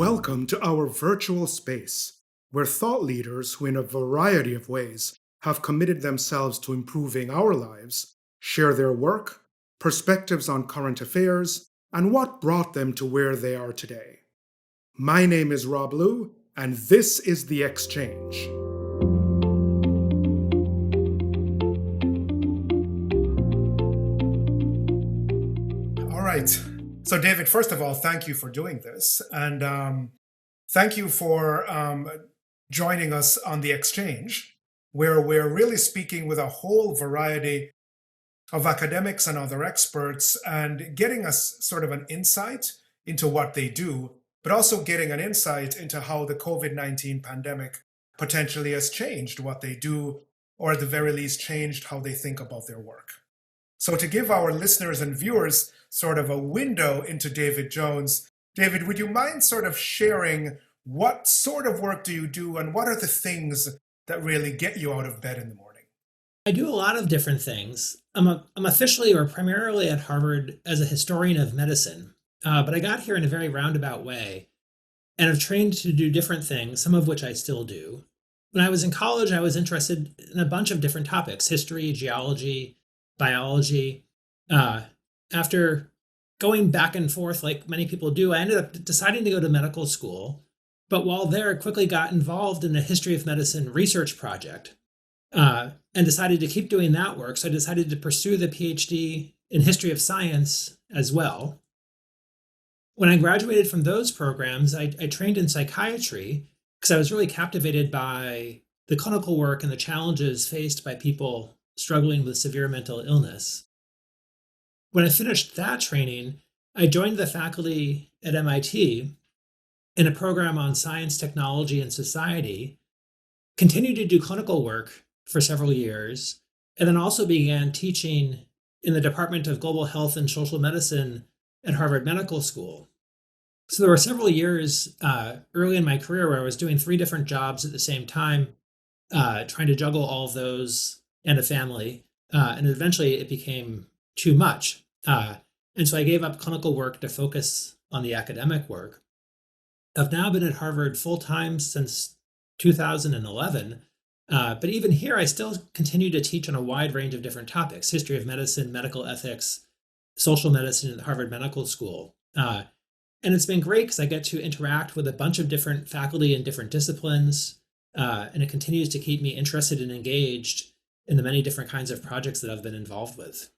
Welcome to our virtual space, where thought leaders who, in a variety of ways, have committed themselves to improving our lives share their work, perspectives on current affairs, and what brought them to where they are today. My name is Rob Liu, and this is The Exchange. All right. So, David, first of all, thank you for doing this. And thank you for joining us on The Exchange, where we're really speaking with a whole variety of academics and other experts and getting us sort of an insight into what they do, but also getting an insight into how the COVID-19 pandemic potentially has changed what they do, or at the very least, changed how they think about their work. So, to give our listeners and viewers sort of a window into David Jones, David, would you mind sort of sharing what sort of work do you do and what are the things that really get you out of bed in the morning? I do a lot of different things. I'm officially or primarily at Harvard as a historian of medicine, but I got here in a very roundabout way and have trained to do different things, some of which I still do. When I was in college, I was interested in a bunch of different topics: history, geology, biology. After going back and forth, like many people do, I ended up deciding to go to medical school. But while there, I quickly got involved in a history of medicine research project and decided to keep doing that work. So I decided to pursue the PhD in history of science as well. When I graduated from those programs, I trained in psychiatry because I was really captivated by the clinical work and the challenges faced by people struggling with severe mental illness. When I finished that training, I joined the faculty at MIT in a program on science, technology, and society, continued to do clinical work for several years, and then also began teaching in the Department of Global Health and Social Medicine at Harvard Medical School. So there were several years early in my career where I was doing 3 different jobs at the same time, trying to juggle all of those and a family, and eventually it became too much. And so I gave up clinical work to focus on the academic work. I've now been at Harvard full-time since 2011, but even here I still continue to teach on a wide range of different topics: history of medicine, medical ethics, social medicine at the Harvard Medical School. And it's been great because I get to interact with a bunch of different faculty in different disciplines, and it continues to keep me interested and engaged in the many different kinds of projects that I've been involved with.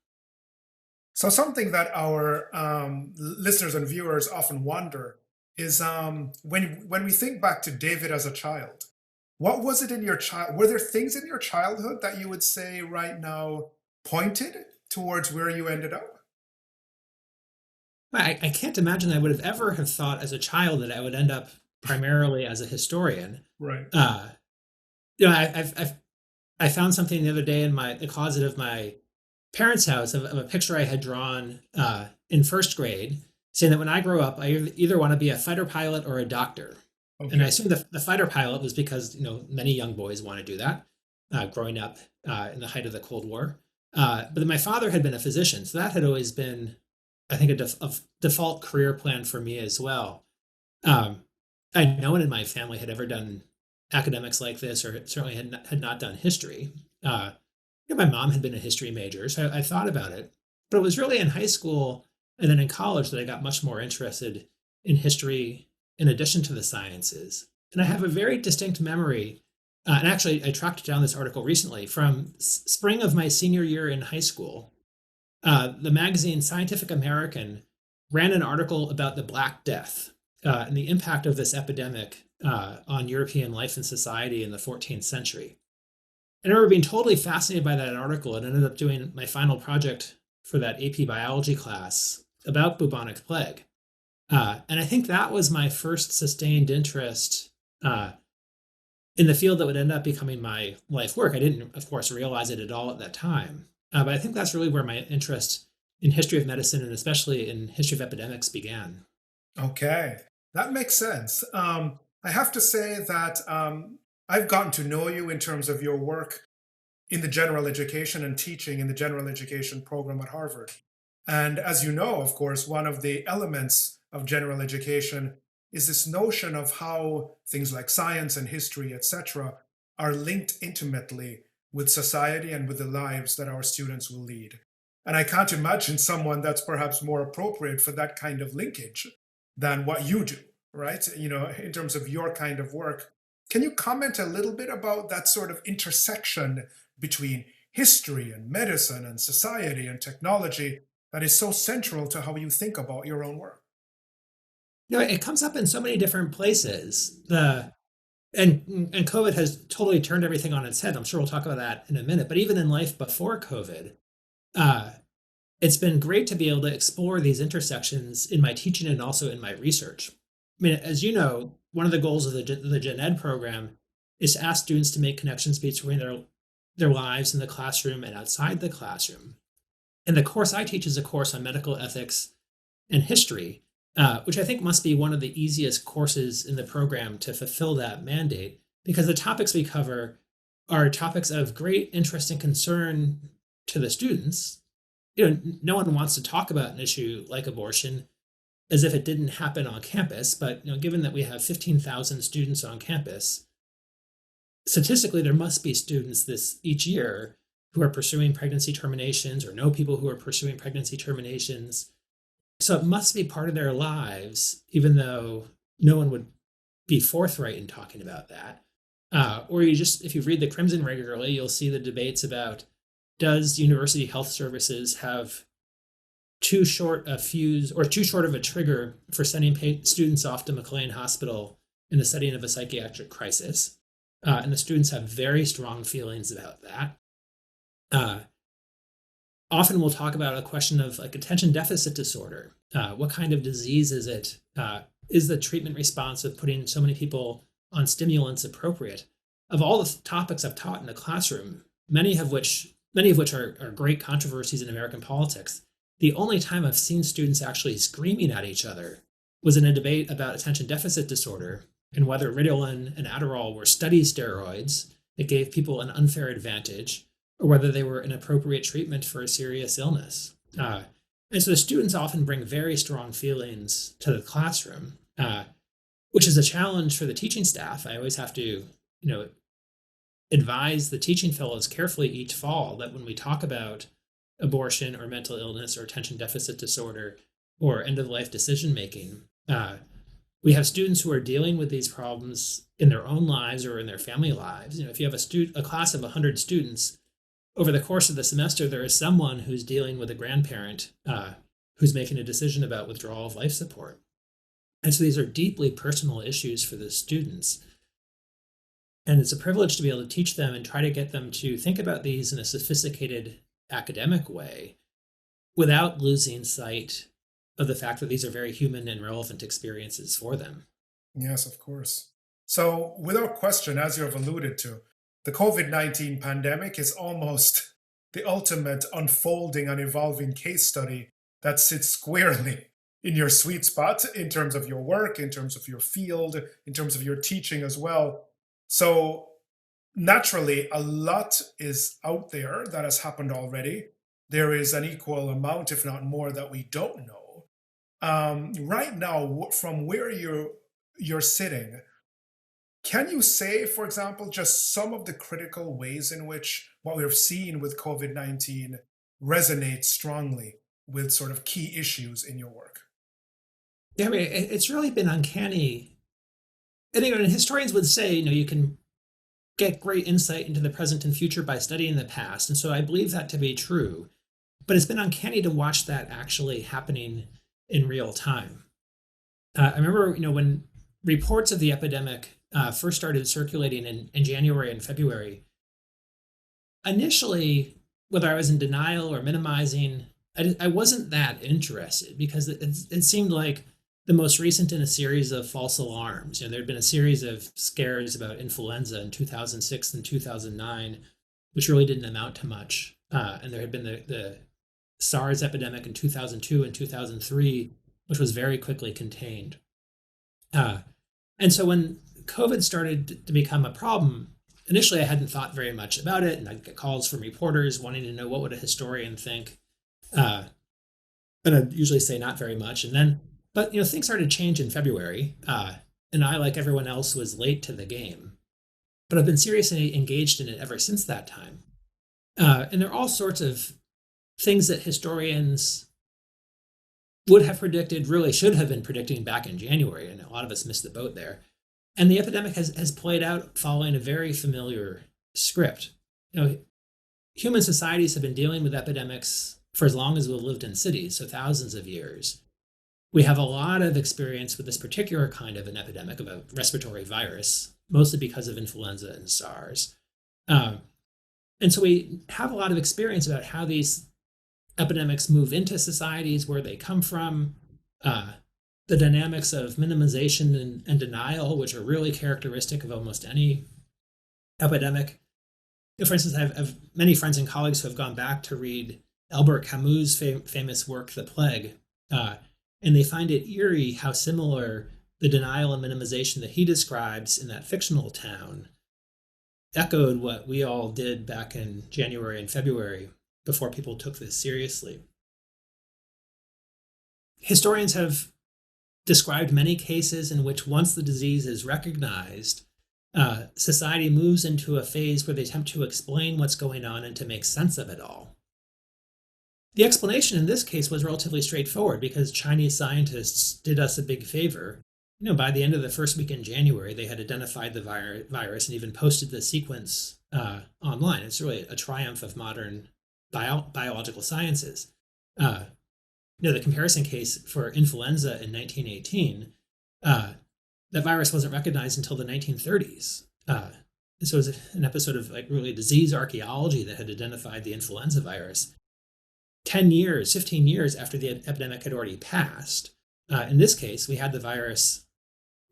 So, something that our listeners and viewers often wonder is when we think back to David as a child, what was it in your child? Were there things in your childhood that you would say right now pointed towards where you ended up? I can't imagine I would have ever have thought as a child that I would end up primarily as a historian. Right. Uh, I found something the other day in the closet of my parents' house of a picture I had drawn in first grade, saying that when I grow up, I either want to be a fighter pilot or a doctor. And I Okay. assumed the fighter pilot was because many young boys want to do that, growing up in the height of the Cold War. But then my father had been a physician, so that had always been, I think, a default career plan for me as well. Um, no one in my family had ever done academics like this, or certainly had not done history. My mom had been a history major, so I thought about it. But it was really in high school and then in college that I got much more interested in history in addition to the sciences. And I have a very distinct memory, and actually I tracked down this article recently from spring of my senior year in high school. The magazine Scientific American ran an article about the Black Death and the impact of this epidemic on European life and society in the 14th century. And I remember being totally fascinated by that article and ended up doing my final project for that AP biology class about bubonic plague. And I think that was my first sustained interest in the field that would end up becoming my life work. I didn't, of course, realize it at all at that time. But I think that's really where my interest in history of medicine and especially in history of epidemics began. Okay. That makes sense. I have to say that I've gotten to know you in terms of your work in the general education and teaching in the general education program at Harvard. And as you know, of course, one of the elements of general education is this notion of how things like science and history, etc., are linked intimately with society and with the lives that our students will lead. And I can't imagine someone that's perhaps more appropriate for that kind of linkage than what you do, right? In terms of your kind of work. Can you comment a little bit about that sort of intersection between history and medicine and society and technology that is so central to how you think about your own work? It comes up in so many different places. And COVID has totally turned everything on its head. I'm sure we'll talk about that in a minute. But even in life before COVID, uh, it's been great to be able to explore these intersections in my teaching and also in my research. I mean, as you know, one of the goals of the Gen Ed program is to ask students to make connections between their lives in the classroom and outside the classroom. And the course I teach is a course on medical ethics and history, which I think must be one of the easiest courses in the program to fulfill that mandate, because the topics we cover are topics of great interest and concern to the students. No one wants to talk about an issue like abortion as if it didn't happen on campus, but given that we have 15,000 students on campus, statistically there must be students this each year who are pursuing pregnancy terminations or know people who are pursuing pregnancy terminations. So it must be part of their lives, even though no one would be forthright in talking about that. Or if you read the Crimson regularly, you'll see the debates about, does university health services have too short a fuse or too short of a trigger for sending students off to McLean Hospital in the setting of a psychiatric crisis? And the students have very strong feelings about that. Often we'll talk about a question of like attention deficit disorder. What kind of disease is it? Is the treatment response of putting so many people on stimulants appropriate? Of all the topics I've taught in the classroom, many of which are great controversies in American politics, the only time I've seen students actually screaming at each other was in a debate about attention deficit disorder and whether Ritalin and Adderall were study steroids that gave people an unfair advantage, or whether they were an appropriate treatment for a serious illness. And so the students often bring very strong feelings to the classroom, which is a challenge for the teaching staff. I always have to, advise the teaching fellows carefully each fall that when we talk about abortion or mental illness or attention deficit disorder or end-of-life decision-making, we have students who are dealing with these problems in their own lives or in their family lives. If you have a class of 100 students, over the course of the semester, there is someone who's dealing with a grandparent who's making a decision about withdrawal of life support. And so these are deeply personal issues for the students. And it's a privilege to be able to teach them and try to get them to think about these in a sophisticated academic way without losing sight of the fact that these are very human and relevant experiences for them. Yes, of course. So, without question, as you have alluded to, the COVID-19 pandemic is almost the ultimate unfolding and evolving case study that sits squarely in your sweet spot in terms of your work, in terms of your field, in terms of your teaching as well. So, naturally, a lot is out there that has happened already. There is an equal amount, if not more, that we don't know. Right now, from where you're sitting, can you say, for example, just some of the critical ways in which what we've seen with COVID-19 resonates strongly with sort of key issues in your work? Yeah, I mean, it's really been uncanny. And historians would say, you can get great insight into the present and future by studying the past. And so I believe that to be true. But it's been uncanny to watch that actually happening in real time. I remember, when reports of the epidemic first started circulating in January and February, initially, whether I was in denial or minimizing, I wasn't that interested because it seemed like the most recent in a series of false alarms. There had been a series of scares about influenza in 2006 and 2009, which really didn't amount to much. And there had been the SARS epidemic in 2002 and 2003, which was very quickly contained. And so when COVID started to become a problem, initially I hadn't thought very much about it, and I'd get calls from reporters wanting to know what would a historian think. And I'd usually say not very much. And then But things started to change in February, and I, like everyone else, was late to the game. But I've been seriously engaged in it ever since that time. And there are all sorts of things that historians would have predicted, really should have been predicting back in January, and a lot of us missed the boat there. And the epidemic has played out following a very familiar script. Human societies have been dealing with epidemics for as long as we've lived in cities, so thousands of years. We have a lot of experience with this particular kind of an epidemic, of a respiratory virus, mostly because of influenza and SARS. And so we have a lot of experience about how these epidemics move into societies, where they come from, the dynamics of minimization and denial, which are really characteristic of almost any epidemic. For instance, I have many friends and colleagues who have gone back to read Albert Camus' famous work, The Plague, and they find it eerie how similar the denial and minimization that he describes in that fictional town echoed what we all did back in January and February before people took this seriously. Historians have described many cases in which, once the disease is recognized, society moves into a phase where they attempt to explain what's going on and to make sense of it all. The explanation in this case was relatively straightforward because Chinese scientists did us a big favor. By the end of the first week in January, they had identified the virus and even posted the sequence online. It's really a triumph of modern biological sciences. The comparison case for influenza in 1918, that virus wasn't recognized until the 1930s. So it was an episode of really disease archaeology that had identified the influenza virus 10 years, 15 years after the epidemic had already passed. In this case, we had the virus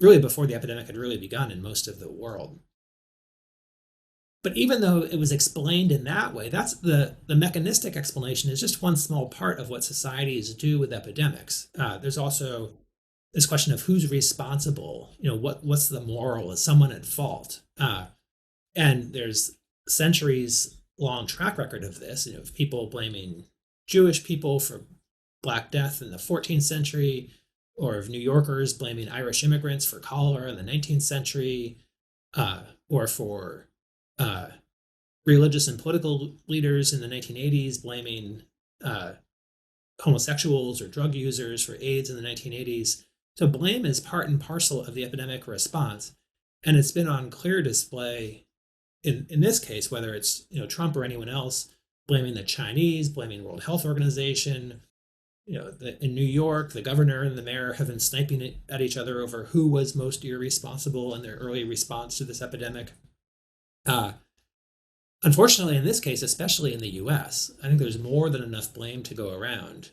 really before the epidemic had really begun in most of the world. But even though it was explained in that way, that's the mechanistic explanation is just one small part of what societies do with epidemics. There's also this question of who's responsible. What's the moral? Is someone at fault? And there's centuries long track record of this. Of people blaming Jewish people for Black Death in the 14th century, or of New Yorkers blaming Irish immigrants for cholera in the 19th century, or for religious and political leaders in the 1980s blaming homosexuals or drug users for AIDS in the 1980s. So blame is part and parcel of the epidemic response. And it's been on clear display in this case, whether it's Trump or anyone else, blaming the Chinese, blaming World Health Organization. In New York, the governor and the mayor have been sniping at each other over who was most irresponsible in their early response to this epidemic. Unfortunately, in this case, especially in the US, I think there's more than enough blame to go around.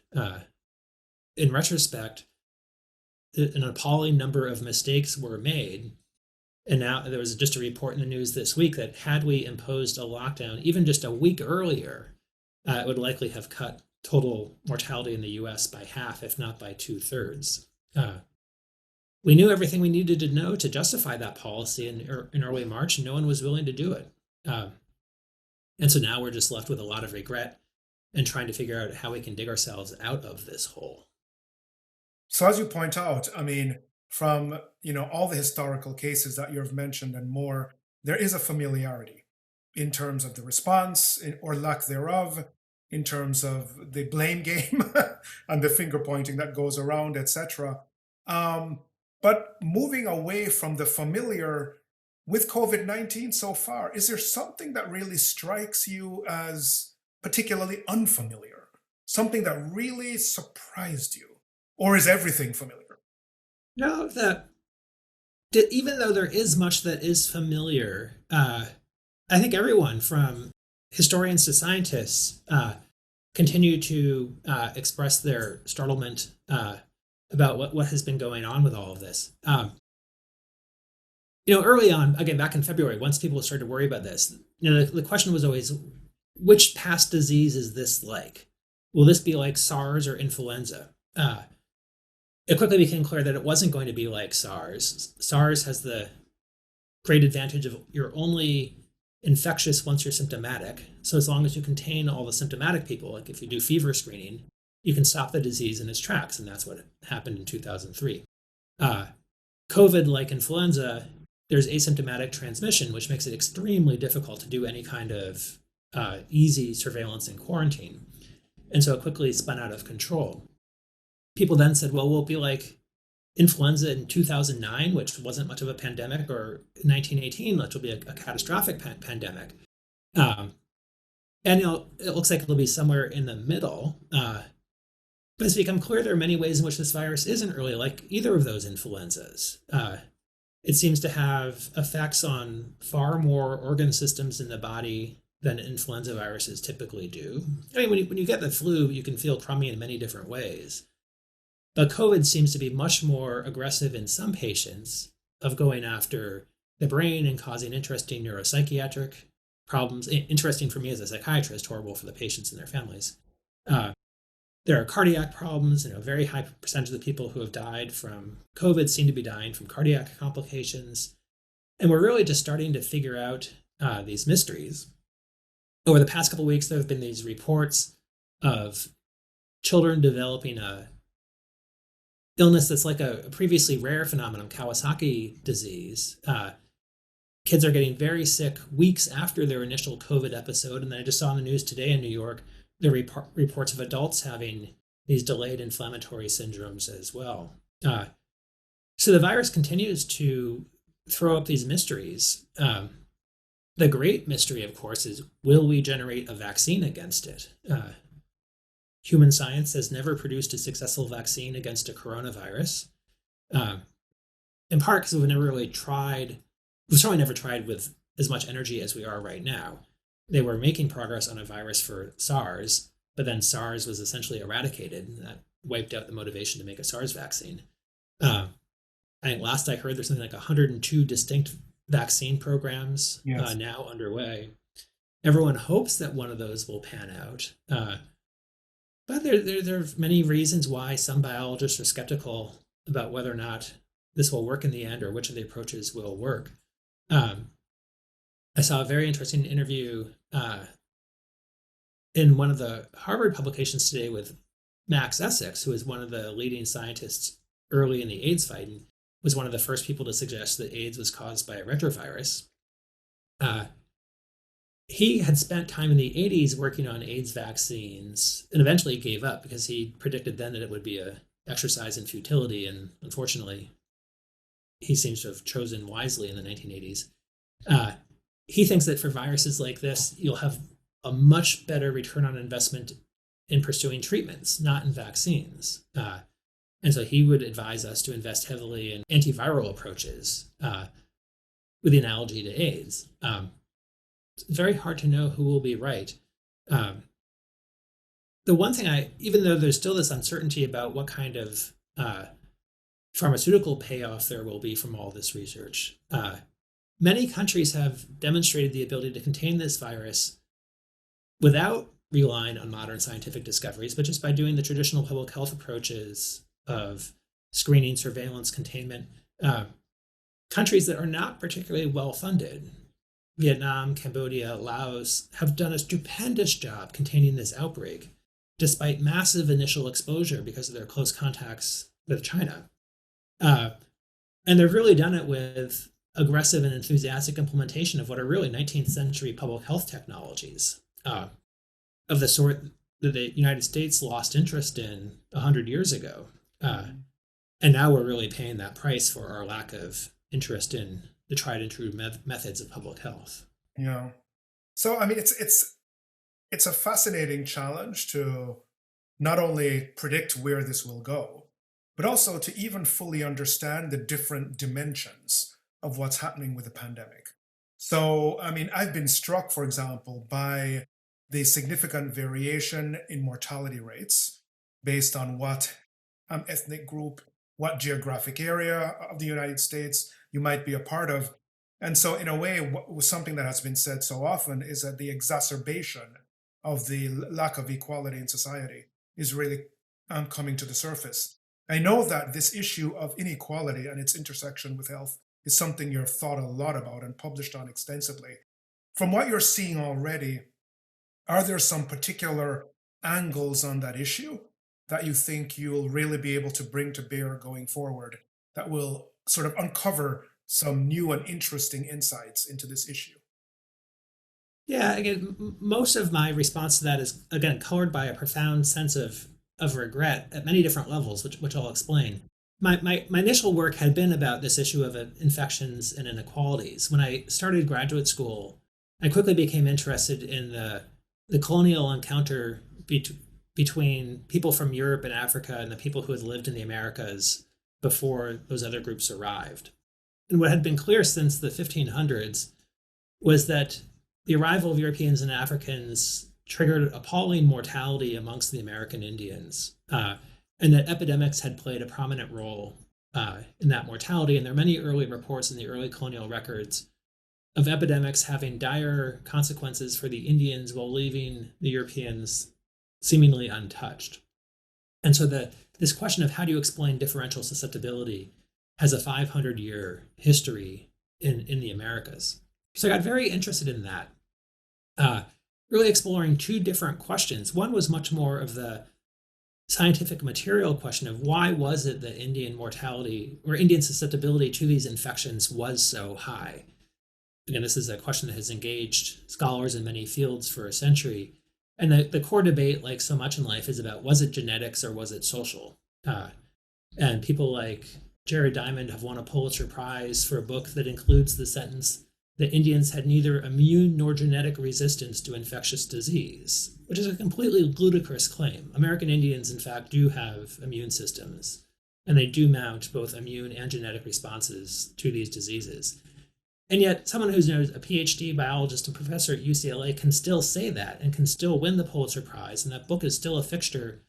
In retrospect, an appalling number of mistakes were made. And now there was just a report in the news this week that had we imposed a lockdown even just a week earlier, it would likely have cut total mortality in the US by half, if not by 2/3. We knew everything we needed to know to justify that policy in early March, and no one was willing to do it. And so now we're just left with a lot of regret and trying to figure out how we can dig ourselves out of this hole. So as you point out, from all the historical cases that you've mentioned and more, there is a familiarity in terms of the response or lack thereof, in terms of the blame game and the finger pointing that goes around, etc. But moving away from the familiar with COVID-19 so far, is there something that really strikes you as particularly unfamiliar? Something that really surprised you? Or is everything familiar? No, even though there is much that is familiar, I think everyone from historians to scientists continue to express their startlement about what has been going on with all of this. Early on, again, back in February, once people started to worry about this, the question was always, which past disease is this like? Will this be like SARS or influenza? It quickly became clear that it wasn't going to be like SARS. SARS has the great advantage of you're only infectious once you're symptomatic. So as long as you contain all the symptomatic people, like if you do fever screening, you can stop the disease in its tracks, and that's what happened in 2003. Uh, COVID, like influenza, there's asymptomatic transmission, which makes it extremely difficult to do any kind of easy surveillance and quarantine. And so it quickly spun out of control. People then said, well, will it be like influenza in 2009, which wasn't much of a pandemic, or 1918, which will be a catastrophic pandemic? Um, and it looks like it'll be somewhere in the middle. But it's become clear there are many ways in which this virus isn't really like either of those influenzas. It seems to have effects on far more organ systems in the body than influenza viruses typically do. I mean, when you get the flu, you can feel crummy in many different ways. But COVID seems to be much more aggressive in some patients of going after the brain and causing interesting neuropsychiatric problems. Interesting for me as a psychiatrist, horrible for the patients and their families. Uh, there are cardiac problems. A very high percentage of the people who have died from COVID seem to be dying from cardiac complications. And we're really just starting to figure out these mysteries. Over the past couple of weeks, there have been these reports of children developing a illness that's like a previously rare phenomenon, Kawasaki disease. Kids are getting very sick weeks after their initial COVID episode. And then I just saw in the news today in New York, the reports of adults having these delayed inflammatory syndromes as well. So the virus continues to throw up these mysteries. The great mystery, of course, is will we generate a vaccine against it? Human science has never produced a successful vaccine against a coronavirus, in part because we've certainly never tried with as much energy as we are right now. They were making progress on a virus for SARS, but then SARS was essentially eradicated, and that wiped out the motivation to make a SARS vaccine. I think last I heard there's something like 102 distinct vaccine programs Yes. now underway. Everyone hopes that one of those will pan out. But there are many reasons why some biologists are skeptical about whether or not this will work in the end or which of the approaches will work. I saw a very interesting interview in one of the Harvard publications today with Max Essex, who is one of the leading scientists early in the AIDS fight and was one of the first people to suggest that AIDS was caused by a retrovirus. He had spent time in the 80s working on AIDS vaccines and eventually gave up because he predicted then that it would be a exercise in futility. And unfortunately, he seems to have chosen wisely in the 1980s. He thinks that for viruses like this, you'll have a much better return on investment in pursuing treatments, not in vaccines. And so he would advise us to invest heavily in antiviral approaches with the analogy to AIDS. It's very hard to know who will be right. The one thing even though there's still this uncertainty about what kind of pharmaceutical payoff there will be from all this research, many countries have demonstrated the ability to contain this virus without relying on modern scientific discoveries, but just by doing the traditional public health approaches of screening, surveillance, containment. Countries that are not particularly well funded, Vietnam, Cambodia, Laos, have done a stupendous job containing this outbreak, despite massive initial exposure because of their close contacts with China. And they've really done it with aggressive and enthusiastic implementation of what are really 19th century public health technologies, of the sort that the United States lost interest in 100 years ago. And now we're really paying that price for our lack of interest in the tried and true methods of public health. Yeah. So I mean, it's a fascinating challenge to not only predict where this will go, but also to even fully understand the different dimensions of what's happening with the pandemic. So I mean, I've been struck, for example, by the significant variation in mortality rates based on what ethnic group, what geographic area of the United States you might be a part of. And so, in a way, what something that has been said so often is that the exacerbation of the lack of equality in society is really coming to the surface. I know that this issue of inequality and its intersection with health is something you've thought a lot about and published on extensively. From what you're seeing already, are there some particular angles on that issue that you think you'll really be able to bring to bear going forward that will sort of uncover some new and interesting insights into this issue? Yeah, again, most of my response to that is again colored by a profound sense of regret at many different levels, which I'll explain. My initial work had been about this issue of infections and inequalities. When I started graduate school, I quickly became interested in the colonial encounter between people from Europe and Africa and the people who had lived in the Americas before those other groups arrived. And what had been clear since the 1500s was that the arrival of Europeans and Africans triggered appalling mortality amongst the American Indians, and that epidemics had played a prominent role in that mortality. And there are many early reports in the early colonial records of epidemics having dire consequences for the Indians while leaving the Europeans seemingly untouched. And so this question of how do you explain differential susceptibility has a 500-year history in the Americas. So I got very interested in that, really exploring two different questions. One was much more of the scientific material question of why was it that Indian mortality or Indian susceptibility to these infections was so high? Again, this is a question that has engaged scholars in many fields for a century. And the core debate, like so much in life, is about was it genetics or was it social? And people like Jared Diamond have won a Pulitzer Prize for a book that includes the sentence that Indians had neither immune nor genetic resistance to infectious disease, which is a completely ludicrous claim. American Indians, in fact, do have immune systems, and they do mount both immune and genetic responses to these diseases. And yet, someone who's a PhD biologist and professor at UCLA can still say that and can still win the Pulitzer Prize, and that book is still a fixture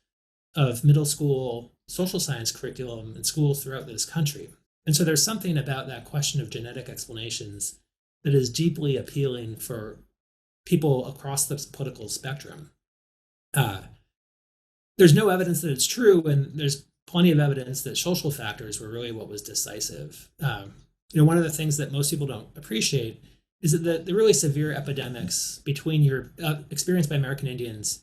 of middle school social science curriculum in schools throughout this country. And so there's something about that question of genetic explanations that is deeply appealing for people across the political spectrum. There's no evidence that it's true, and there's plenty of evidence that social factors were really what was decisive. One of the things that most people don't appreciate is that the really severe epidemics experienced by American Indians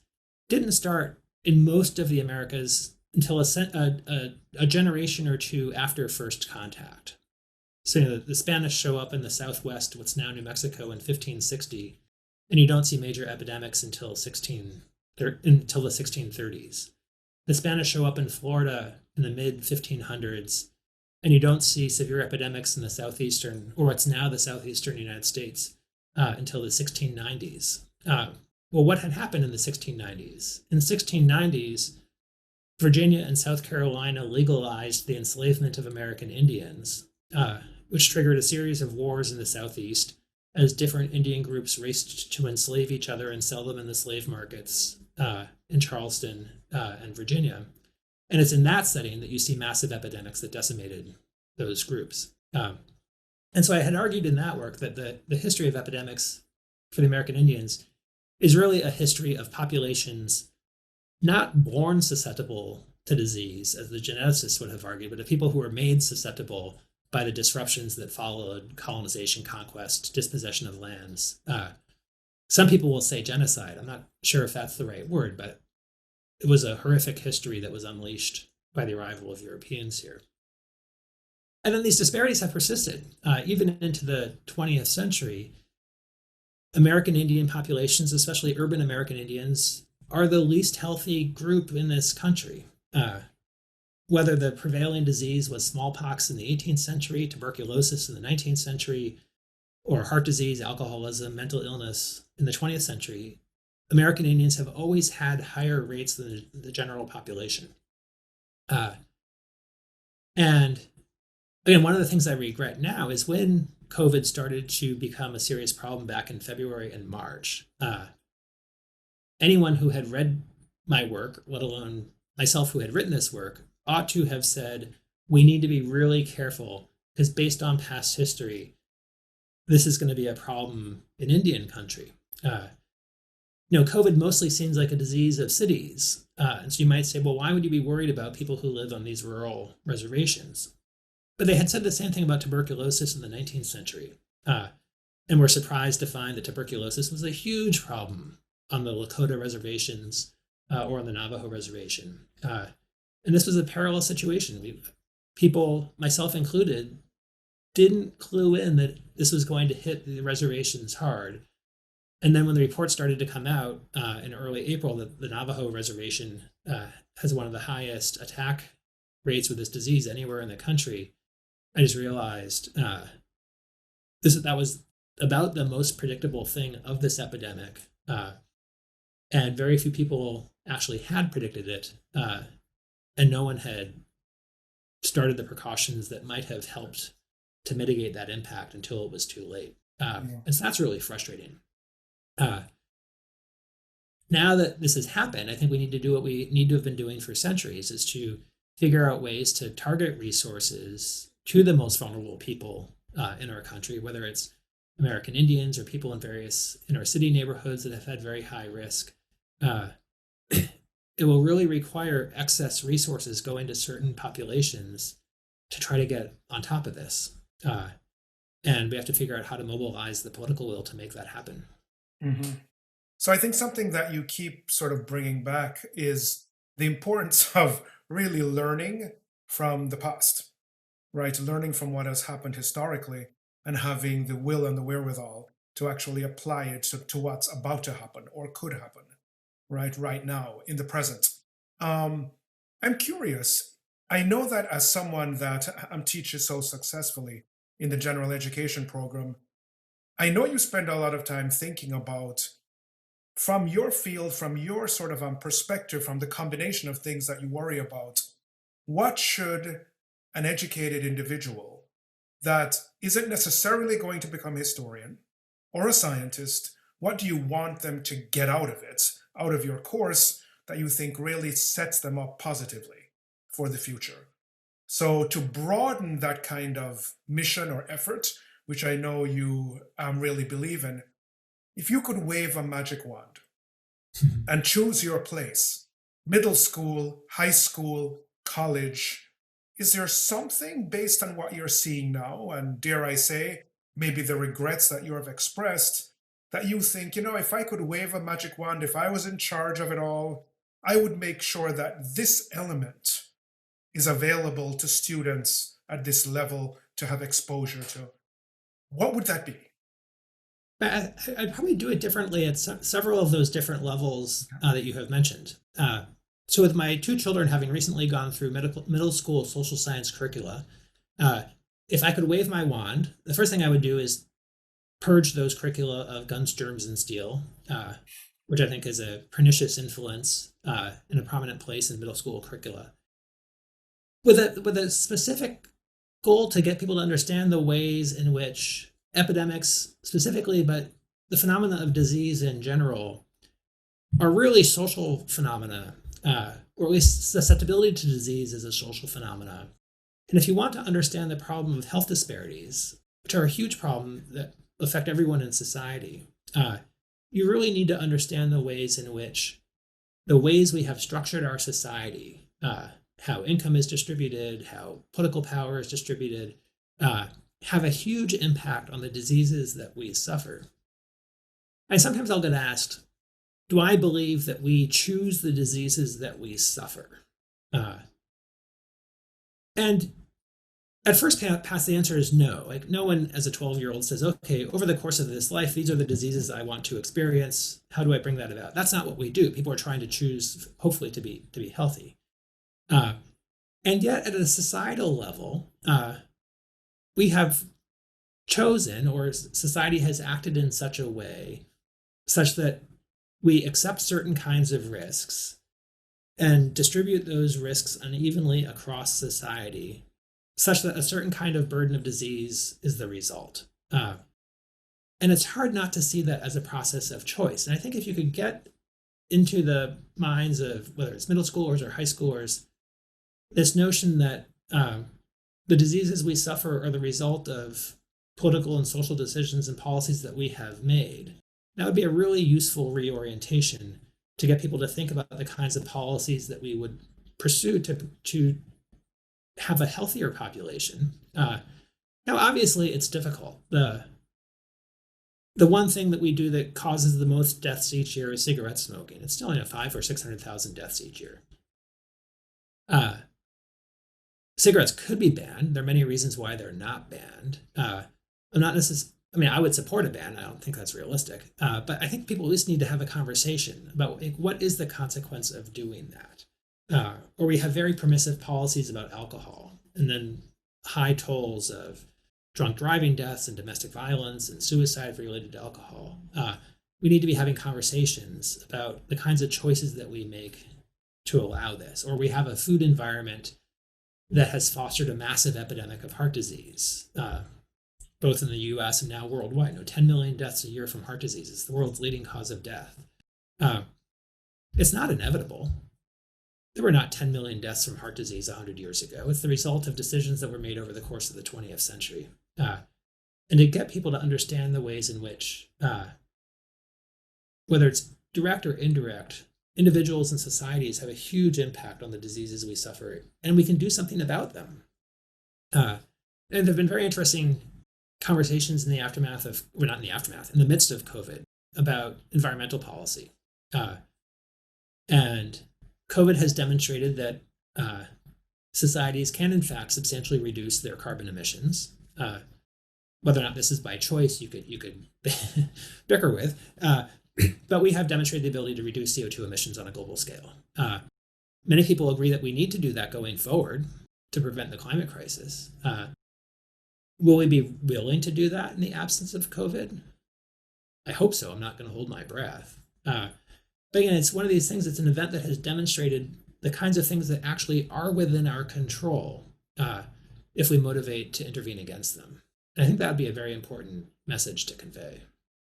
didn't start in most of the Americas until a generation or two after first contact. So the Spanish show up in the Southwest, what's now New Mexico, in 1560, and you don't see major epidemics until the 1630s. The Spanish show up in Florida in the mid 1500s, and you don't see severe epidemics in the southeastern, or what's now the southeastern United States, until the 1690s. Well, what had happened in the 1690s? In the 1690s, Virginia and South Carolina legalized the enslavement of American Indians, which triggered a series of wars in the Southeast as different Indian groups raced to enslave each other and sell them in the slave markets in Charleston and Virginia. And it's in that setting that you see massive epidemics that decimated those groups. And so I had argued in that work that the history of epidemics for the American Indians is really a history of populations not born susceptible to disease, as the geneticists would have argued, but of people who were made susceptible by the disruptions that followed colonization, conquest, dispossession of lands. Some people will say genocide. I'm not sure if that's the right word, but it was a horrific history that was unleashed by the arrival of Europeans here. And then these disparities have persisted. Even into the 20th century, American Indian populations, especially urban American Indians, are the least healthy group in this country. Whether the prevailing disease was smallpox in the 18th century, tuberculosis in the 19th century, or heart disease, alcoholism, mental illness in the 20th century, American Indians have always had higher rates than the general population. And again, one of the things I regret now is when COVID started to become a serious problem back in February and March, anyone who had read my work, let alone myself who had written this work, ought to have said, we need to be really careful because based on past history, this is going to be a problem in Indian country. COVID mostly seems like a disease of cities. And so you might say, well, why would you be worried about people who live on these rural reservations? But they had said the same thing about tuberculosis in the 19th century. And were surprised to find that tuberculosis was a huge problem on the Lakota reservations or on the Navajo reservation. And this was a parallel situation. People, myself included, didn't clue in that this was going to hit the reservations hard. And then when the report started to come out in early April that the Navajo reservation has one of the highest attack rates with this disease anywhere in the country, I just realized that was about the most predictable thing of this epidemic. And very few people actually had predicted it. And no one had started the precautions that might have helped to mitigate that impact until it was too late. And so that's really frustrating. Now that this has happened, I think we need to do what we need to have been doing for centuries, is to figure out ways to target resources to the most vulnerable people in our country, whether it's American Indians or people in various inner city neighborhoods that have had very high risk. It will really require excess resources going to certain populations to try to get on top of this. And we have to figure out how to mobilize the political will to make that happen. Mm-hmm. So I think something that you keep sort of bringing back is the importance of really learning from the past, right? Learning from what has happened historically and having the will and the wherewithal to actually apply it to what's about to happen or could happen, right now in the present. I'm curious. I know that as someone that teaches so successfully in the general education program, I know you spend a lot of time thinking about, from your field, from your sort of perspective, from the combination of things that you worry about, what should an educated individual that isn't necessarily going to become a historian or a scientist, what do you want them to get out of it, out of your course, that you think really sets them up positively for the future? So to broaden that kind of mission or effort, which I know you really believe in, if you could wave a magic wand and choose your place, middle school, high school, college, is there something based on what you're seeing now, and dare I say, maybe the regrets that you have expressed, that you think, if I could wave a magic wand, if I was in charge of it all, I would make sure that this element is available to students at this level to have exposure to? What would that be? I'd probably do it differently at several of those different levels that you have mentioned. So with my two children having recently gone through middle school social science curricula, if I could wave my wand, the first thing I would do is purge those curricula of guns, germs, and steel, which I think is a pernicious influence in a prominent place in middle school curricula, with a specific goal to get people to understand the ways in which epidemics specifically, but the phenomena of disease in general, are really social phenomena, or at least susceptibility to disease is a social phenomena. And if you want to understand the problem of health disparities, which are a huge problem that affect everyone in society, you really need to understand the ways we have structured our society, how income is distributed, how political power is distributed, have a huge impact on the diseases that we suffer. And sometimes I'll get asked, do I believe that we choose the diseases that we suffer? And at first pass, the answer is no. Like, no one as a 12-year-old says, okay, over the course of this life, these are the diseases I want to experience. How do I bring that about? That's not what we do. People are trying to choose, hopefully, to be healthy. And yet, at a societal level, we have chosen, or society has acted in such a way such that we accept certain kinds of risks and distribute those risks unevenly across society, such that a certain kind of burden of disease is the result. And it's hard not to see that as a process of choice. And I think if you could get into the minds of whether it's middle schoolers or high schoolers, this notion that the diseases we suffer are the result of political and social decisions and policies that we have made, that would be a really useful reorientation to get people to think about the kinds of policies that we would pursue to have a healthier population. Now, obviously, it's difficult. The one thing that we do that causes the most deaths each year is cigarette smoking. It's still 500,000 or 600,000 deaths each year. Cigarettes could be banned. There are many reasons why they're not banned. I'm not necessarily. I mean, I would support a ban. I don't think that's realistic. But I think people at least need to have a conversation about like, what is the consequence of doing that. Or we have very permissive policies about alcohol, and then high tolls of drunk driving deaths and domestic violence and suicide related to alcohol. We need to be having conversations about the kinds of choices that we make to allow this. Or we have a food environment that has fostered a massive epidemic of heart disease, both in the US and now worldwide. 10 million deaths a year from heart disease. It's the world's leading cause of death. It's not inevitable. There were not 10 million deaths from heart disease 100 years ago. It's the result of decisions that were made over the course of the 20th century. And to get people to understand the ways in which, whether it's direct or indirect, individuals and societies have a huge impact on the diseases we suffer, and we can do something about them. And there have been very interesting conversations in the aftermath of, well, not in the aftermath, in the midst of COVID about environmental policy. And COVID has demonstrated that societies can, in fact, substantially reduce their carbon emissions. Whether or not this is by choice, you could bicker with. But we have demonstrated the ability to reduce CO2 emissions on a global scale. Many people agree that we need to do that going forward to prevent the climate crisis. Will we be willing to do that in the absence of COVID? I hope so. I'm not going to hold my breath. But again, it's one of these things, it's an event that has demonstrated the kinds of things that actually are within our control if we motivate to intervene against them. And I think that would be a very important message to convey.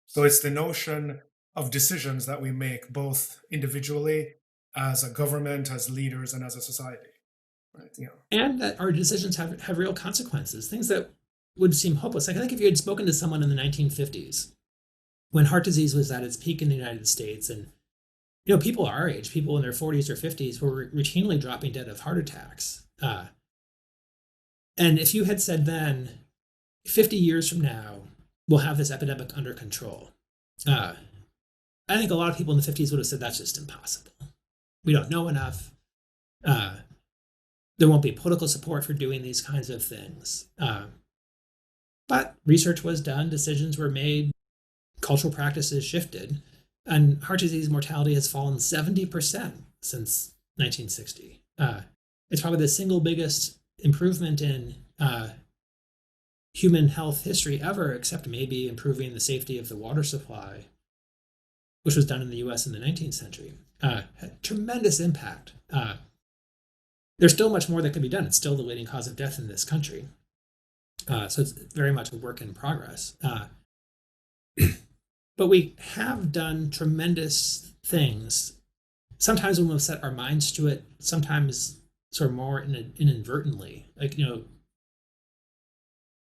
So it's the notion of decisions that we make both individually, as a government, as leaders, and as a society. Right? Yeah. And that our decisions have real consequences, things that would seem hopeless. Like I think if you had spoken to someone in the 1950s, when heart disease was at its peak in the United States, and people our age, people in their 40s or 50s, were routinely dropping dead of heart attacks. And if you had said then, 50 years from now, we'll have this epidemic under control, I think a lot of people in the 50s would have said that's just impossible. We don't know enough. There won't be political support for doing these kinds of things. But research was done, decisions were made, cultural practices shifted, and heart disease mortality has fallen 70% since 1960. It's probably the single biggest improvement in human health history ever, except maybe improving the safety of the water supply, which was done in the US in the 19th century. Had tremendous impact. There's still much more that could be done. It's still the leading cause of death in this country. So it's very much a work in progress. But we have done tremendous things. Sometimes when we've set our minds to it, sometimes sort of more inadvertently. Like,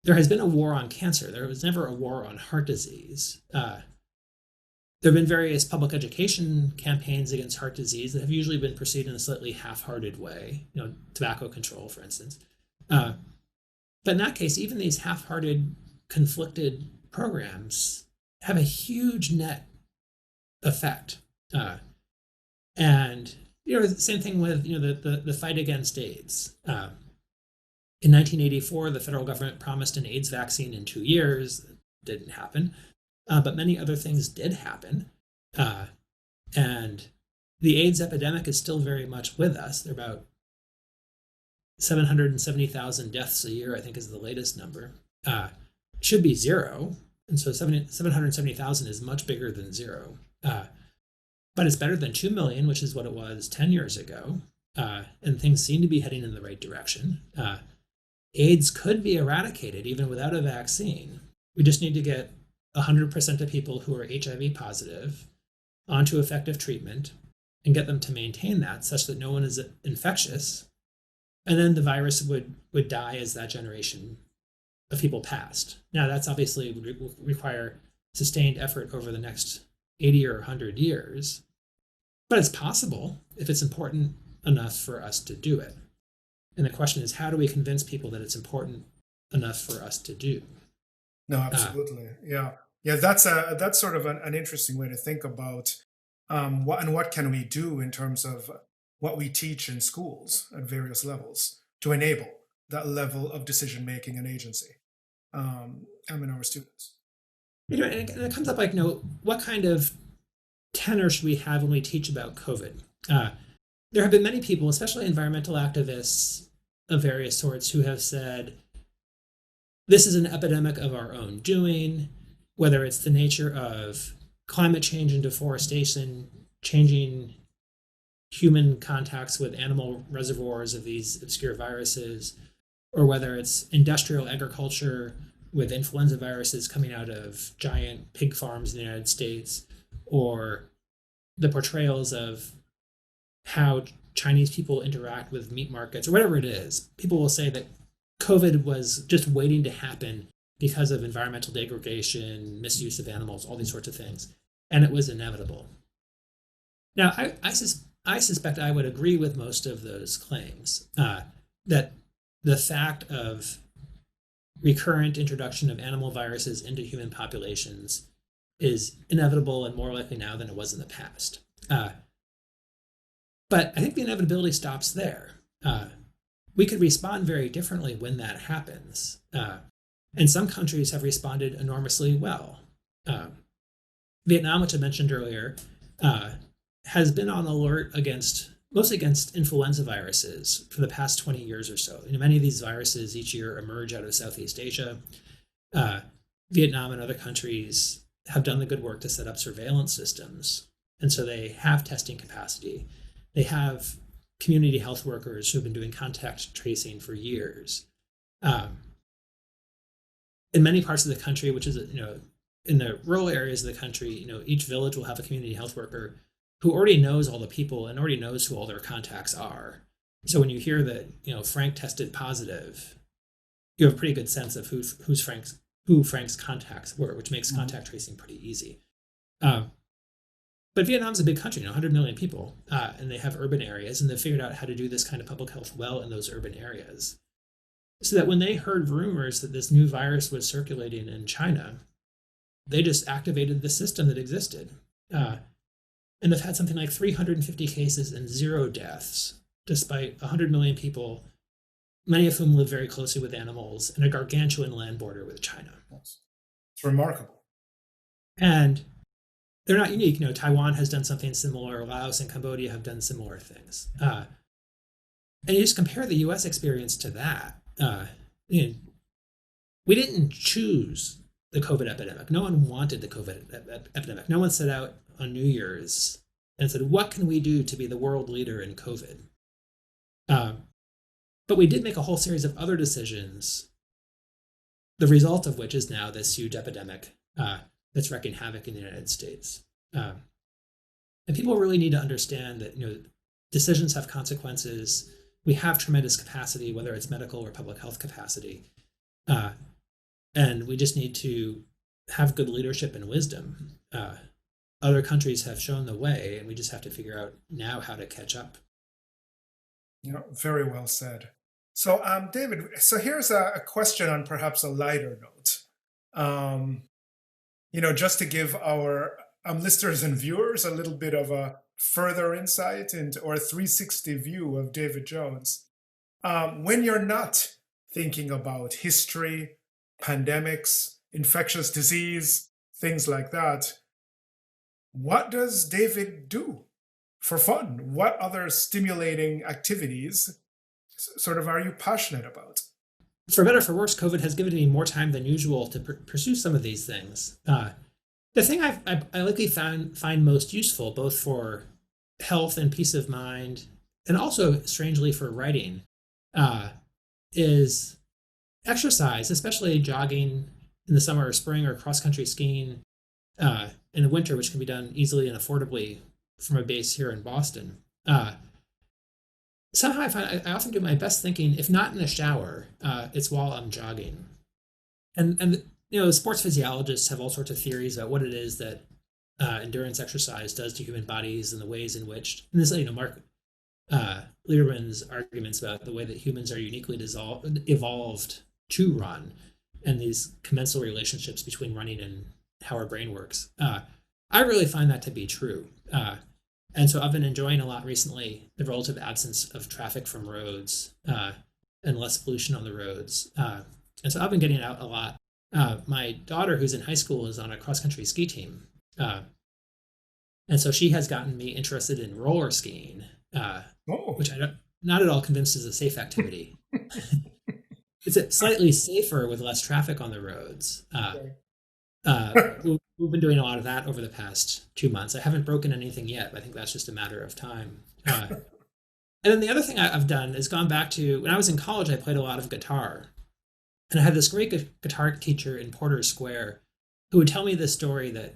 there has been a war on cancer. There was never a war on heart disease. There have been various public education campaigns against heart disease that have usually been pursued in a slightly half-hearted way, tobacco control, for instance. But in that case, even these half-hearted, conflicted programs have a huge net effect. And the same thing with the fight against AIDS. In 1984, the federal government promised an AIDS vaccine in 2 years. It didn't happen. But many other things did happen. And the AIDS epidemic is still very much with us. There are about 770,000 deaths a year, I think is the latest number. Should be zero. And so 770,000 is much bigger than zero. But it's better than 2 million, which is what it was 10 years ago. And things seem to be heading in the right direction. AIDS could be eradicated even without a vaccine. We just need to get 100% of people who are HIV positive onto effective treatment and get them to maintain that such that no one is infectious. And then the virus would die as that generation of people passed. Now, that's obviously would require sustained effort over the next 80 or 100 years. But it's possible if it's important enough for us to do it. And the question is, how do we convince people that it's important enough for us to do? No, absolutely. Yeah. Yeah, that's sort of an interesting way to think about what can we do in terms of what we teach in schools at various levels to enable that level of decision making and agency in our students. And it comes up like, what kind of tenor should we have when we teach about COVID? Uh, there have been many people, especially environmental activists of various sorts, who have said this is an epidemic of our own doing, whether it's the nature of climate change and deforestation, changing human contacts with animal reservoirs of these obscure viruses, or whether it's industrial agriculture with influenza viruses coming out of giant pig farms in the United States, or the portrayals of how Chinese people interact with meat markets, or whatever it is. People will say that COVID was just waiting to happen because of environmental degradation, misuse of animals, all these sorts of things, and it was inevitable. Now, I suspect I would agree with most of those claims, that the fact of recurrent introduction of animal viruses into human populations is inevitable and more likely now than it was in the past. But I think the inevitability stops there. We could respond very differently when that happens. And some countries have responded enormously well. Vietnam, which I mentioned earlier, has been on alert mostly against influenza viruses for the past 20 years or so. Many of these viruses each year emerge out of Southeast Asia. Vietnam and other countries have done the good work to set up surveillance systems. And so they have testing capacity. They have community health workers who have been doing contact tracing for years. In many parts of the country, which is, in the rural areas of the country, each village will have a community health worker who already knows all the people and already knows who all their contacts are. So when you hear that, Frank tested positive, you have a pretty good sense of who Frank's contacts were, which makes contact tracing pretty easy. But Vietnam's a big country, 100 million people, and they have urban areas, and they figured out how to do this kind of public health well in those urban areas. So that when they heard rumors that this new virus was circulating in China, they just activated the system that existed. And they've had something like 350 cases and 0 deaths, despite 100 million people, many of whom live very closely with animals, and a gargantuan land border with China. It's remarkable. And they're not unique. Taiwan has done something similar. Laos and Cambodia have done similar things. And you just compare the U.S. experience to that. We didn't choose the COVID epidemic. No one wanted the COVID epidemic. No one set out on New Year's and said, what can we do to be the world leader in COVID? But we did make a whole series of other decisions, the result of which is now this huge epidemic that's wreaking havoc in the United States. And people really need to understand that decisions have consequences. We have tremendous capacity, whether it's medical or public health capacity. And we just need to have good leadership and wisdom. Other countries have shown the way, and we just have to figure out now how to catch up. Very well said. So, David, so here's a question on perhaps a lighter note. Just to give our listeners and viewers a little bit of a further insight or a 360 view of David Jones. When you're not thinking about history, pandemics, infectious disease, things like that, what does David do for fun? What other stimulating activities sort of are you passionate about? For better or for worse, COVID has given me more time than usual to pursue some of these things. The thing I likely find most useful, both for health and peace of mind, and also strangely for writing, is exercise, especially jogging in the summer or spring, or cross-country skiing in the winter, which can be done easily and affordably from a base here in Boston. Somehow I find I often do my best thinking, if not in the shower, it's while I'm jogging. And sports physiologists have all sorts of theories about what it is that endurance exercise does to human bodies and the ways in which, and this, Mark Lieberman's arguments about the way that humans are uniquely evolved to run, and these commensal relationships between running and how our brain works. I really find that to be true. And so I've been enjoying a lot recently the relative absence of traffic from roads and less pollution on the roads. And so I've been getting out a lot. My daughter, who's in high school, is on a cross country ski team. And so she has gotten me interested in roller skiing, which I don't, not at all convinced is a safe activity. It's slightly safer with less traffic on the roads. We've been doing a lot of that over the past 2 months. I haven't broken anything yet, but I think that's just a matter of time. And then the other thing I've done is gone back to when I was in college, I played a lot of guitar. And I had this great guitar teacher in Porter Square who would tell me this story that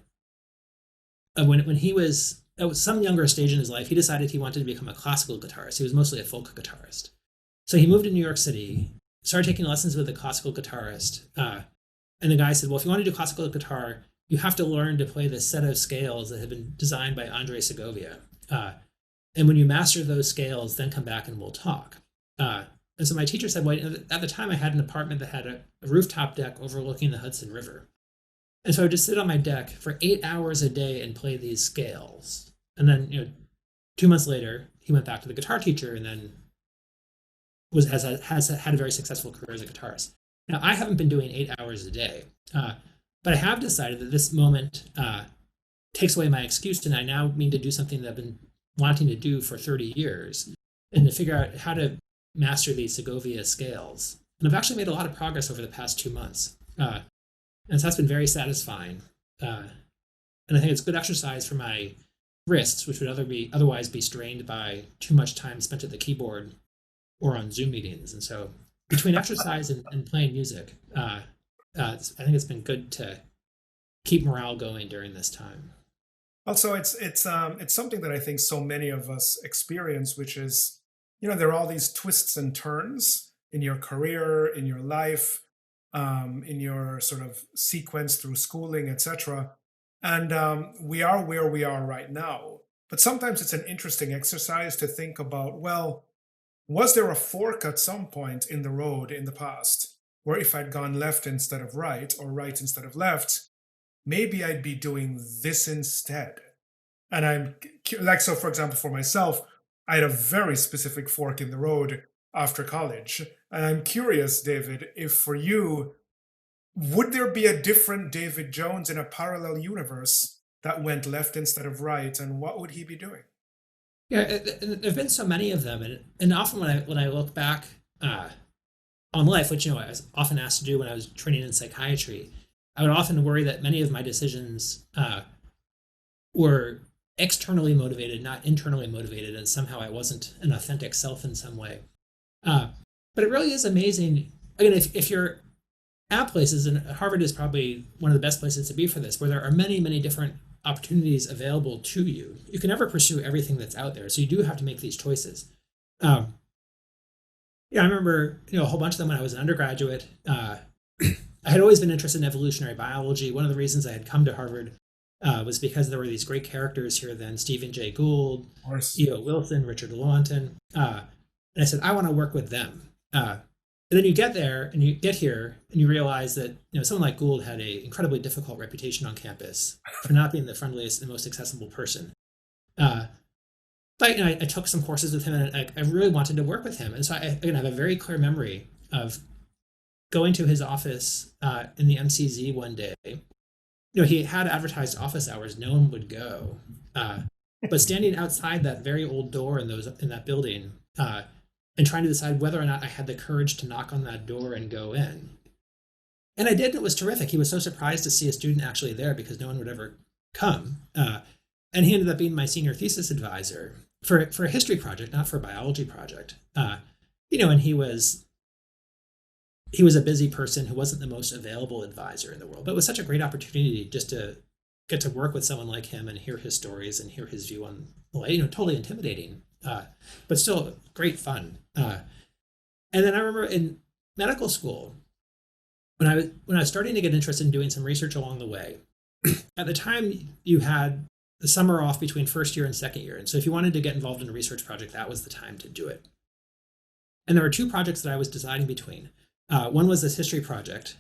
when he was at some younger stage in his life, he decided he wanted to become a classical guitarist. He was mostly a folk guitarist. So he moved to New York City, started taking lessons with a classical guitarist. And the guy said, well, if you want to do classical guitar, you have to learn to play this set of scales that have been designed by Andre Segovia. And when you master those scales, then come back and we'll talk. And so my teacher said, well, at the time I had an apartment that had a rooftop deck overlooking the Hudson River. And so I would just sit on my deck for 8 hours a day and play these scales. And then, 2 months later, he went back to the guitar teacher and then has had a very successful career as a guitarist. Now, I haven't been doing 8 hours a day, but I have decided that this moment takes away my excuse, and I now mean to do something that I've been wanting to do for 30 years, and to figure out how to master these Segovia scales. And I've actually made a lot of progress over the past 2 months. And so that's been very satisfying. And I think it's good exercise for my wrists, which would otherwise be strained by too much time spent at the keyboard or on Zoom meetings. And so between exercise and playing music, I think it's been good to keep morale going during this time. Also, it's something that I think so many of us experience, which is, there are all these twists and turns in your career, in your life, in your sort of sequence through schooling, etc. And we are where we are right now. But sometimes it's an interesting exercise to think about, well, was there a fork at some point in the road in the past where if I'd gone left instead of right or right instead of left, maybe I'd be doing this instead? And I'm like, so for example, for myself, I had a very specific fork in the road after college. And I'm curious, David, if for you, would there be a different David Jones in a parallel universe that went left instead of right? And what would he be doing? Yeah, there have been so many of them. And often when I look back on life, which, I was often asked to do when I was training in psychiatry, I would often worry that many of my decisions were externally motivated, not internally motivated, and somehow I wasn't an authentic self in some way. But it really is amazing. Again, if you're at places, and Harvard is probably one of the best places to be for this, where there are many, many different opportunities available to you. You can never pursue everything that's out there, so you do have to make these choices. I remember, a whole bunch of them when I was an undergraduate. I had always been interested in evolutionary biology. One of the reasons I had come to Harvard was because there were these great characters here then, Stephen Jay Gould, E.O. Wilson, Richard Lewontin. And I said, I want to work with them. And then you get there and you get here and you realize that someone like Gould had an incredibly difficult reputation on campus for not being the friendliest and most accessible person. But I took some courses with him and I really wanted to work with him. And so I have a very clear memory of going to his office in the MCZ one day. He had advertised office hours. No one would go. But standing outside that very old door in that building and trying to decide whether or not I had the courage to knock on that door and go in. And I did, and it was terrific. He was so surprised to see a student actually there because no one would ever come. And he ended up being my senior thesis advisor for a history project, not for a biology project. And he was a busy person who wasn't the most available advisor in the world, but it was such a great opportunity just to get to work with someone like him and hear his stories and hear his view on life. Totally intimidating, but still great fun. And then I remember in medical school, when I was starting to get interested in doing some research along the way, at the time you had the summer off between first year and second year. And so if you wanted to get involved in a research project, that was the time to do it. And there were two projects that I was deciding between. One was this history project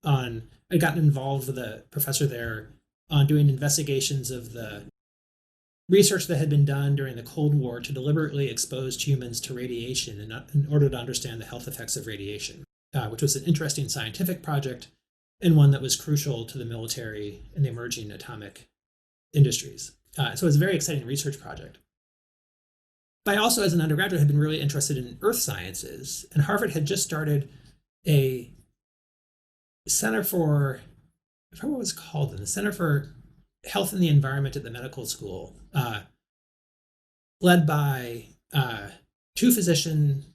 on I'd gotten involved with a professor there on doing investigations of the research that had been done during the Cold War to deliberately expose humans to radiation in order to understand the health effects of radiation, which was an interesting scientific project and one that was crucial to the military and the emerging atomic industries. So it was a very exciting research project. But I also, as an undergraduate, had been really interested in earth sciences, and Harvard had just started a center for, I forget what it was called then, the Center for Health and the Environment at the medical school, led by two physician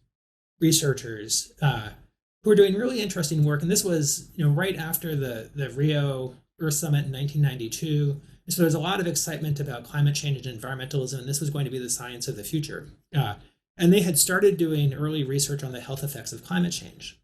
researchers who were doing really interesting work. And this was, right after the Rio Earth Summit in 1992. And so there's a lot of excitement about climate change and environmentalism, and this was going to be the science of the future. And they had started doing early research on the health effects of climate change.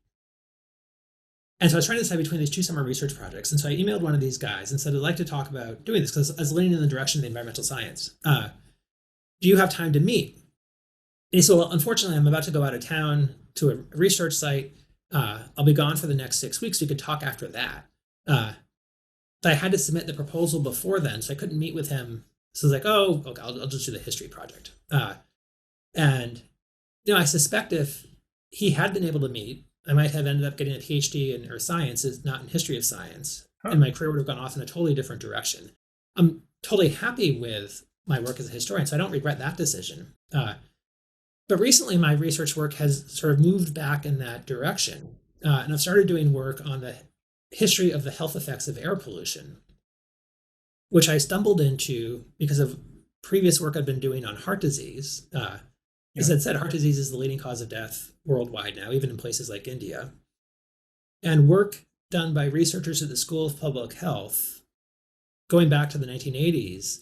And so I was trying to decide between these two summer research projects. And so I emailed one of these guys and said, I'd like to talk about doing this because I was leaning in the direction of the environmental science. Do you have time to meet? And he said, well, unfortunately, I'm about to go out of town to a research site. I'll be gone for the next 6 weeks. We could talk after that. But I had to submit the proposal before then, so I couldn't meet with him. So I was like, oh, okay, I'll just do the history project. And I suspect if he had been able to meet, I might have ended up getting a PhD in earth sciences, not in history of science. Huh. And my career would have gone off in a totally different direction. I'm totally happy with my work as a historian, so I don't regret that decision. But recently, my research work has sort of moved back in that direction. And I've started doing work on the history of the health effects of air pollution, which I stumbled into because of previous work I've been doing on heart disease. As I said, heart disease is the leading cause of death worldwide now, even in places like India. And work done by researchers at the School of Public Health, going back to the 1980s,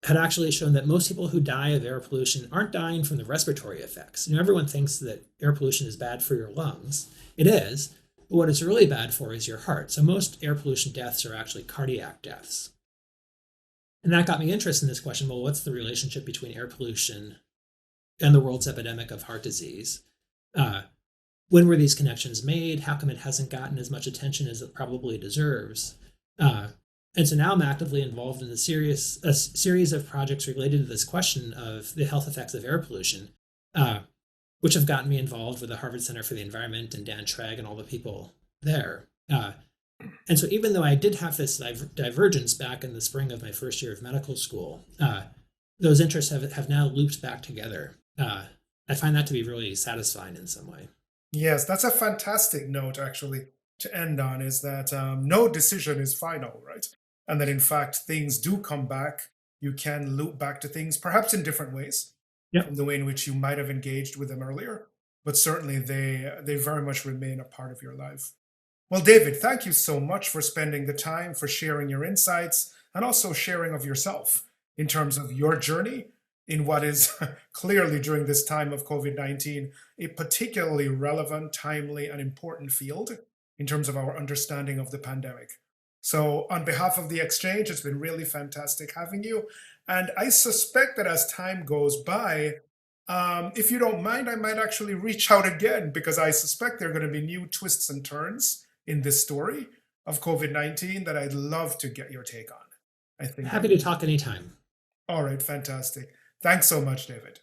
had actually shown that most people who die of air pollution aren't dying from the respiratory effects. Everyone thinks that air pollution is bad for your lungs. It is, but what it's really bad for is your heart. So most air pollution deaths are actually cardiac deaths. And that got me interested in this question, well, what's the relationship between air pollution and the world's epidemic of heart disease? When were these connections made? How come it hasn't gotten as much attention as it probably deserves? And so now I'm actively involved in a series of projects related to this question of the health effects of air pollution, which have gotten me involved with the Harvard Center for the Environment and Dan Tragg and all the people there. And so even though I did have this divergence back in the spring of my first year of medical school, those interests have now looped back together. I find that to be really satisfying in some way. Yes, that's a fantastic note, actually, to end on, is that no decision is final, right? And that, in fact, things do come back. You can loop back to things, perhaps in different ways, from the way in which you might have engaged with them earlier. But certainly they very much remain a part of your life. Well, David, thank you so much for spending the time, for sharing your insights, and also sharing of yourself in terms of your journey in what is clearly, during this time of COVID-19, a particularly relevant, timely, and important field in terms of our understanding of the pandemic. So on behalf of the Xchange, it's been really fantastic having you. And I suspect that as time goes by, if you don't mind, I might actually reach out again, because I suspect there are going to be new twists and turns in this story of COVID-19 that I'd love to get your take on. I think Happy to talk anytime. All right, fantastic. Thanks so much, David.